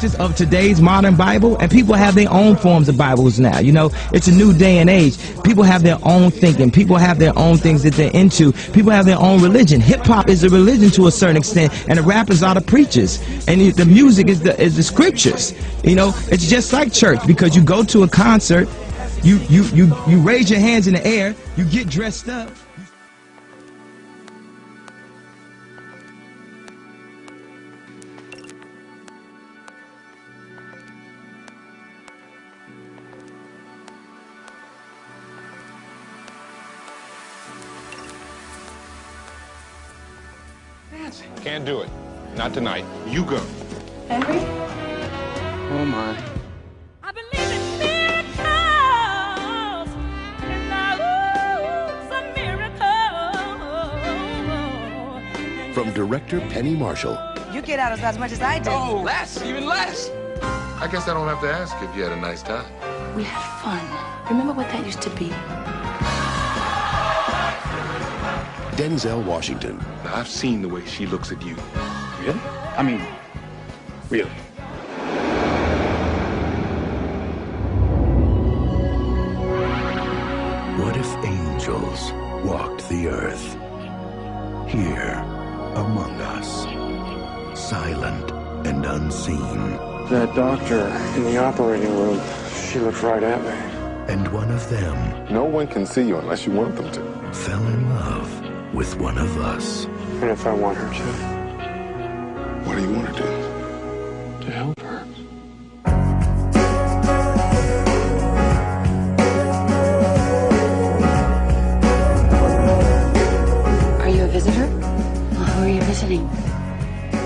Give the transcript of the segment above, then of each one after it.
characters of today's modern Bible, and people have their own forms of Bibles now. You know, it's a new day and age. People have their own thinking. People have their own things that they're into. People have their own religion. Hip-hop is a religion to a certain extent, and the rappers are the preachers, and the music is the scriptures. You know, it's just like church, because you go to a concert, you raise your hands in the air, you get dressed up. Can't do it. Not tonight. You go. Henry? Oh, my. I believe in miracles. And a miracle. From director Penny Marshall. You get out as much as I do. Oh, less, even less. I guess I don't have to ask if you had a nice time. We had fun. Remember what that used to be? Denzel Washington. Now, I've seen the way she looks at you. Really? I mean, really? What if angels walked the earth? Here, among us, silent and unseen. That doctor in the operating room, she looked right at me. And one of them... No one can see you unless you want them to. ...fell in love with one of us. And if I want her to? What do you want to do? To help her. Are you a visitor? Well, who are you visiting?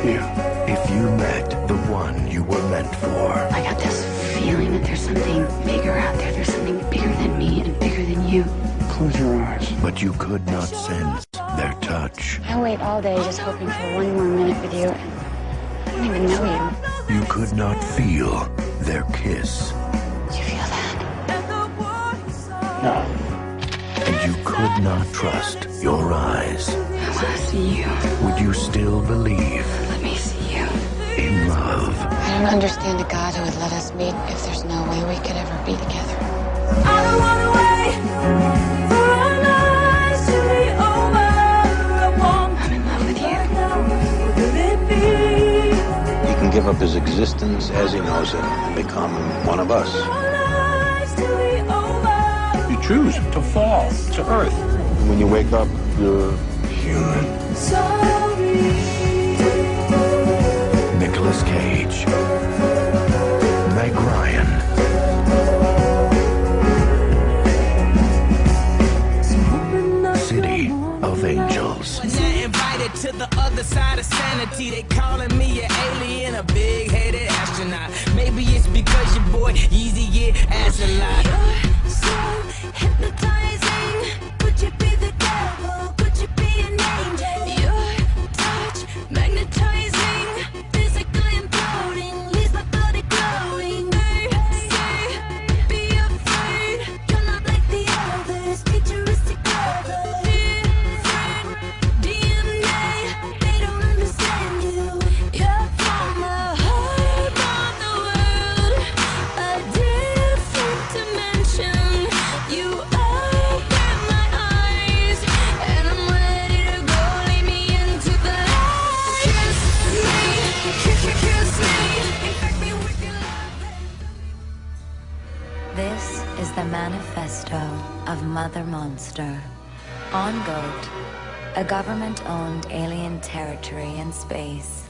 You. If you met the one you were meant for. I got this feeling that there's something bigger out there. There's something bigger than me and bigger than you. Close your eyes. But you could not sense their touch. I wait all day just hoping for one more minute with you, and I don't even know you. You could not feel their kiss. Do you feel that? No. And you could not trust your eyes. I want to see you. Would you still believe Let me see you. in love? I don't understand a God who would let us meet if there's no way we could ever be together. I don't want to wait for our lives to be over. I want I'm in love with you. could it be? He can give up his existence as he knows it and become one of us. Our lives to be over. You choose to fall to earth. When you wake up, you're human. Sorry. Nicolas Cage. Meg Ryan. City of Angels. Not invited to the other side of sanity. They calling me an alien, a big-headed astronaut. Maybe it's because your boy Yeezy get ass a lot. You're so hypnotizing. Could you be the devil? Could you be an angel? Your touch magnetizing. Physically imploding. Leaves my body glowing. They say, be afraid. You're not like the others. Futuristic lovers. Different DNA. They don't understand you. You're from the heart of the world. A different dimension. You open my eyes, and I'm ready to go. Lead me into the light. Kiss me, kiss me, infect me with your love. This is the manifesto of Mother Monster. On Goat, a government-owned alien territory in space,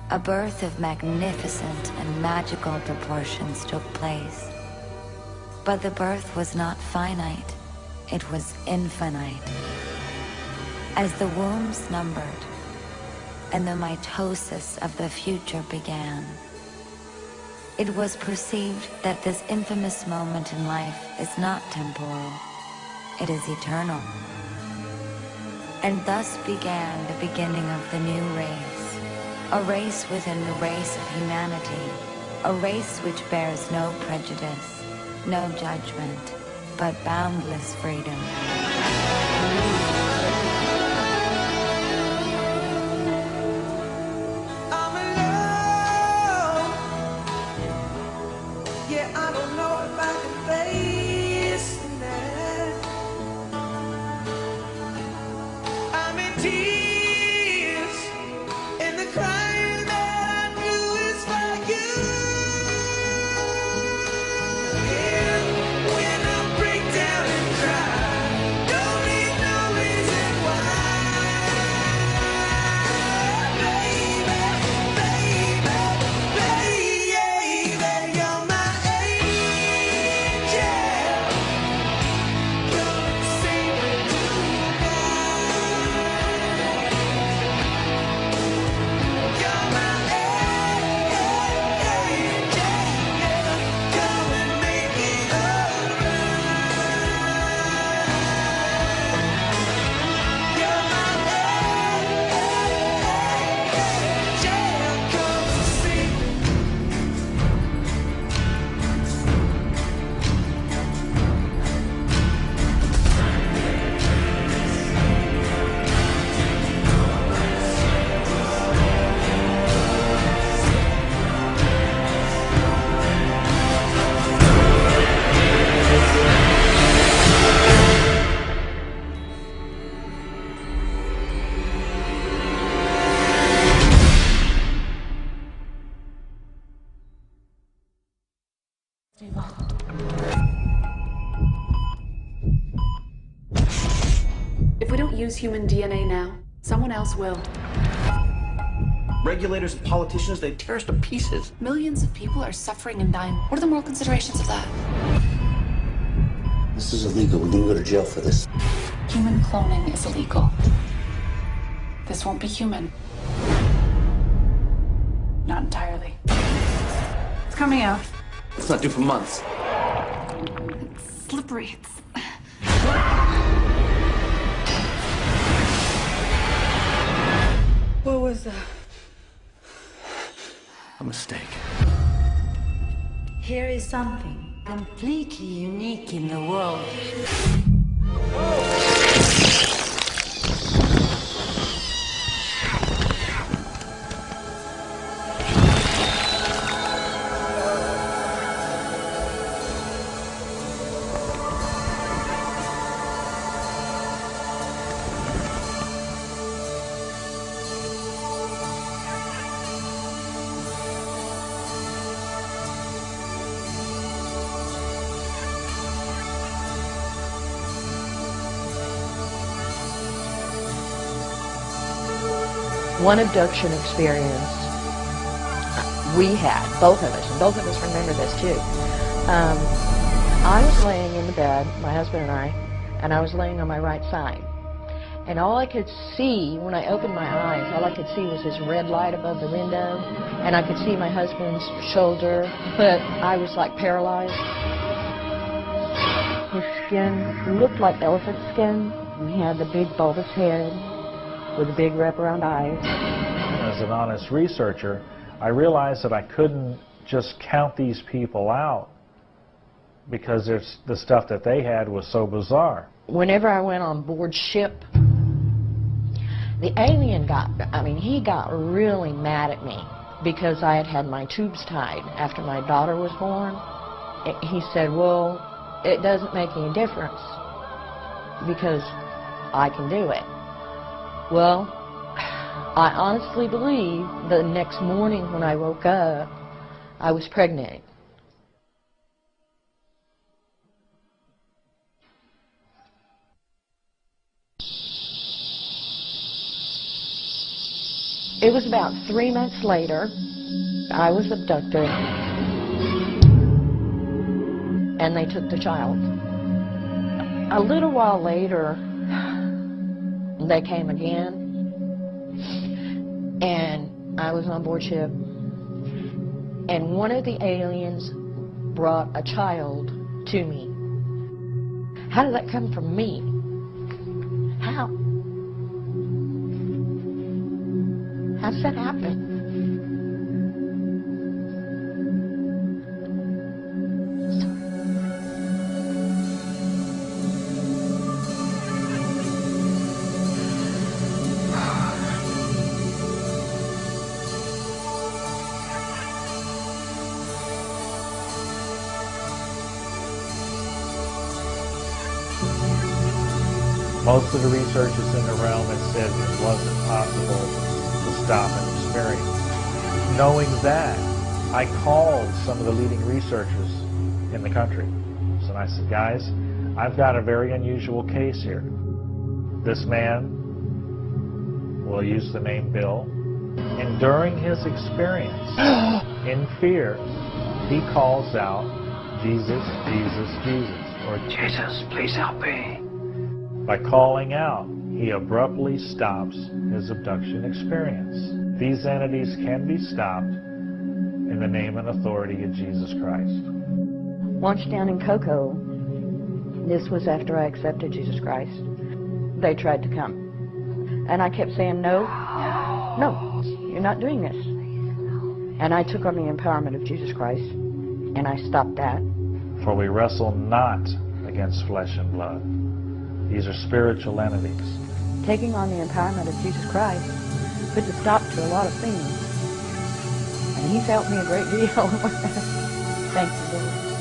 a birth of magnificent and magical proportions took place. But the birth was not finite, it was infinite. As the wombs numbered, and the mitosis of the future began, it was perceived that this infamous moment in life is not temporal, it is eternal. And thus began the beginning of the new race, a race within the race of humanity, a race which bears no prejudice, no judgment, but boundless freedom. I'm alone. I don't know if I can face that. I'm in tears, and the crying that I do is for you. And when I break down and cry, don't need no reason why. Baby, baby, baby, you're my angel. Come and sing me tonight. You're my angel. Come and make it alright. You're my angel. Come and sing me. If we don't use human DNA now, someone else will. Regulators and politicians, they tear us to pieces. Millions of people are suffering and dying. What are the moral considerations of that? This is illegal. We can go to jail for this. Human cloning is illegal. This won't be human. Not entirely. It's coming out. It's not due for months. It's slippery. What was that? A mistake. Here is something completely unique in the world. One abduction experience we had, both of us, and both of us remember this too. I was laying in the bed, my husband and I was laying on my right side. And all I could see, when I opened my eyes, all I could see was this red light above the window, and I could see my husband's shoulder, but I was like paralyzed. His skin looked like elephant skin, and he had the big bulbous head with the big wraparound eyes. As an honest researcher, I realized that I couldn't just count these people out because the stuff that they had was so bizarre. Whenever I went on board ship, the alien he got really mad at me because I had had my tubes tied after my daughter was born. He said, well, it doesn't make any difference because I can do it. Well, I honestly believe the next morning when I woke up, I was pregnant. It was about 3 months later, I was abducted, and they took the child. A little while later, they came again, and I was on board ship, and one of the aliens brought a child to me. How did that come from me? How? How does that happen? Most of the researchers in the realm had said it wasn't possible to stop an experience. Knowing that, I called some of the leading researchers in the country. So I said, guys, I've got a very unusual case here. This man, we'll use the name Bill, and during his experience, in fear, he calls out, Jesus, Jesus, Jesus, or Jesus, please help me. By calling out, he abruptly stops his abduction experience. These entities can be stopped in the name and authority of Jesus Christ. Once down in Cocoa, this was after I accepted Jesus Christ, they tried to come. And I kept saying, no, no, you're not doing this. And I took on the empowerment of Jesus Christ, and I stopped that. For we wrestle not against flesh and blood. These are spiritual entities. Taking on the empowerment of Jesus Christ put a stop to a lot of things. And he's helped me a great deal. Thank you, Lord.